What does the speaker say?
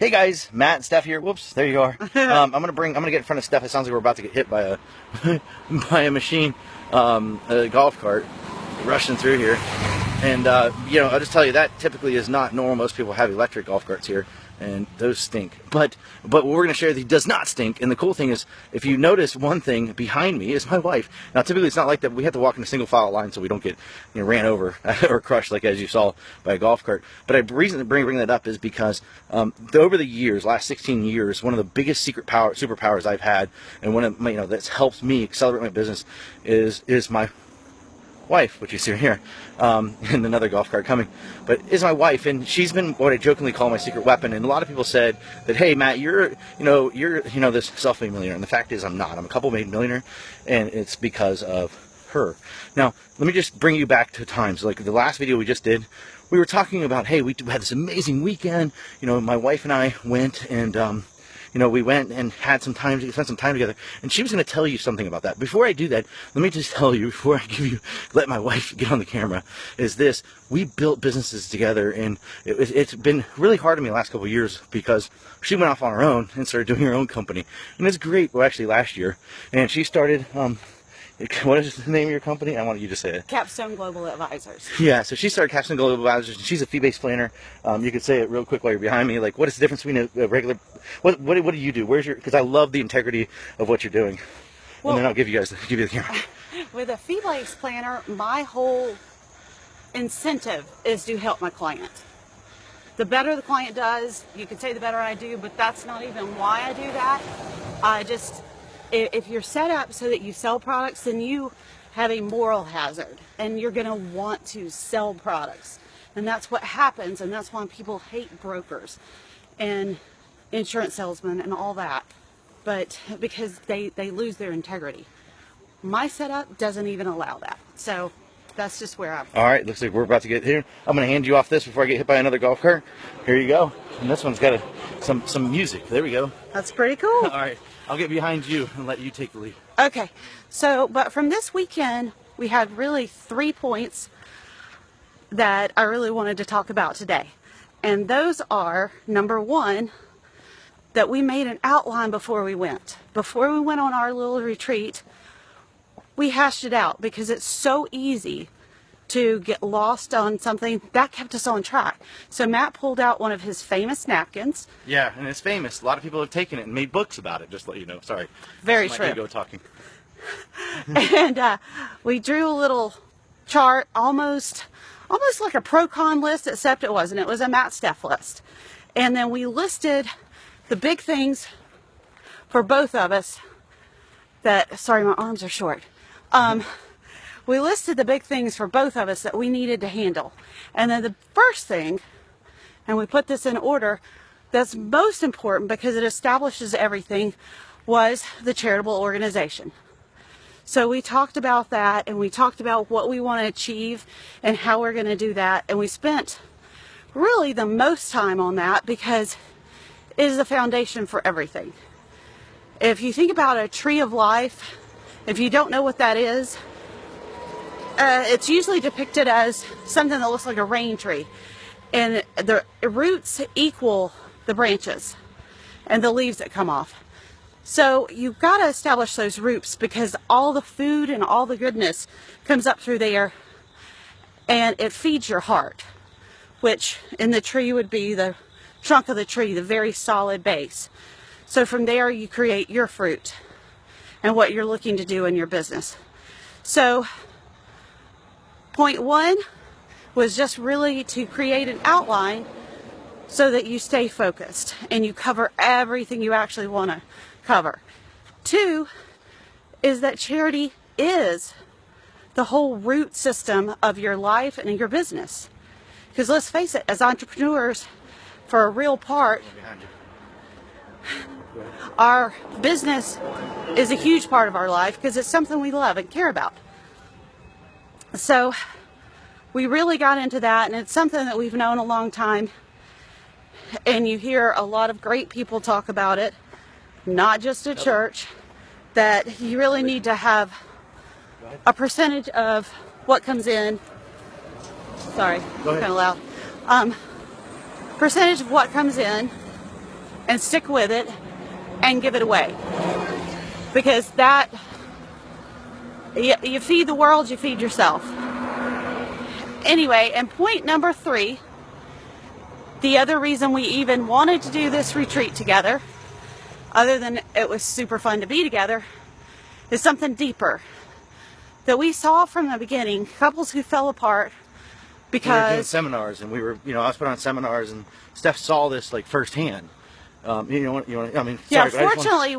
Hey guys, Matt and Steph here. Whoops, there you are. I'm gonna get in front of Steph. It sounds like we're about to get hit by a by a machine, a golf cart rushing through here. And I'll just tell you that typically is not normal. Most people have electric golf carts here, and those stink. But what we're going to share with you does not stink. And the cool thing is, if you notice one thing behind me is my wife. Now, typically it's not like that. We have to walk in a single file line so we don't get ran over or crushed, like as you saw by a golf cart. But the reason to bring that up is because over the years, last 16 years, one of the biggest superpowers I've had, and one of that's helped me accelerate my business is my wife, which you see here, and another golf cart coming, but is my wife, and she's been what I jokingly call my secret weapon. And a lot of people said that, hey Matt, you're this self-made millionaire, and the fact is I'm not. I'm a couple-made millionaire, and it's because of her. Now let me just bring you back to times like the last video we just did. We were talking about, hey, we had this amazing weekend. My wife and I went and we went and had some time to spend some time together, and she was going to tell you something about that. Before I do that, let me just tell you, before I let my wife get on the camera, is this: we built businesses together, and it's been really hard on me the last couple of years because she went off on her own and started doing her own company, and it's great. Well, actually, last year, and she started. What is the name of your company? I wanted you to say it. Capstone Global Advisors. Yeah, so she started Capstone Global Advisors, and she's a fee-based planner. You could say it real quick while you're behind me. Like, what is the difference between a regular? What do you do? Because I love the integrity of what you're doing. Well, and then I'll give you the camera. With a fee-based planner, my whole incentive is to help my client. The better the client does, you could say the better I do, but that's not even why I do that. If you're set up so that you sell products, then you have a moral hazard, and you're going to want to sell products. And that's what happens, and that's why people hate brokers and insurance salesmen and all that. But because they lose their integrity. My setup doesn't even allow that. So that's just where I'm. All right, looks like we're about to get here. I'm going to hand you off this before I get hit by another golf cart. Here you go. And this one's got some music. There we go. That's pretty cool. All right, I'll get behind you and let you take the lead. Okay, but from this weekend, we had really 3 points that I really wanted to talk about today. And those are, number one, that we made an outline before we went. Before we went on our little retreat, we hashed it out because it's so easy to get lost on something. That kept us on track. So Matt pulled out one of his famous napkins. Yeah, and it's famous. A lot of people have taken it and made books about it, just to let you know. Sorry. Very true. My ego talking. And we drew a little chart, almost like a pro-con list, except it wasn't. It was a Matt Steph list. And then we listed the big things for both of us sorry, my arms are short. We listed the big things for both of us that we needed to handle. And then the first thing, and we put this in order, that's most important because it establishes everything, was the charitable organization. So we talked about that, and we talked about what we want to achieve and how we're going to do that. And we spent really the most time on that because it is the foundation for everything. If you think about a tree of life, if you don't know what that is, it's usually depicted as something that looks like a rain tree, and the roots equal the branches and the leaves that come off. So you've got to establish those roots because all the food and all the goodness comes up through there, and it feeds your heart, which in the tree would be the trunk of the tree, the very solid base. So from there you create your fruit and what you're looking to do in your business. So point one was just really to create an outline so that you stay focused and you cover everything you actually want to cover. Two is that charity is the whole root system of your life and your business. Because let's face it, as entrepreneurs, for a real part, our business is a huge part of our life because it's something we love and care about. So we really got into that, and it's something that we've known a long time, and you hear a lot of great people talk about it, not just at church, that you really need to have a percentage of what comes in. Sorry, kind of loud. Percentage of what comes in and stick with it and give it away. Because that, you feed the world, you feed yourself. Anyway, and point number 3, the other reason we even wanted to do this retreat together, other than it was super fun to be together, is something deeper that we saw from the beginning. Couples who fell apart because we were doing seminars, and we were, I was putting on seminars, and Steph saw this like firsthand. I mean, yeah, sorry, fortunately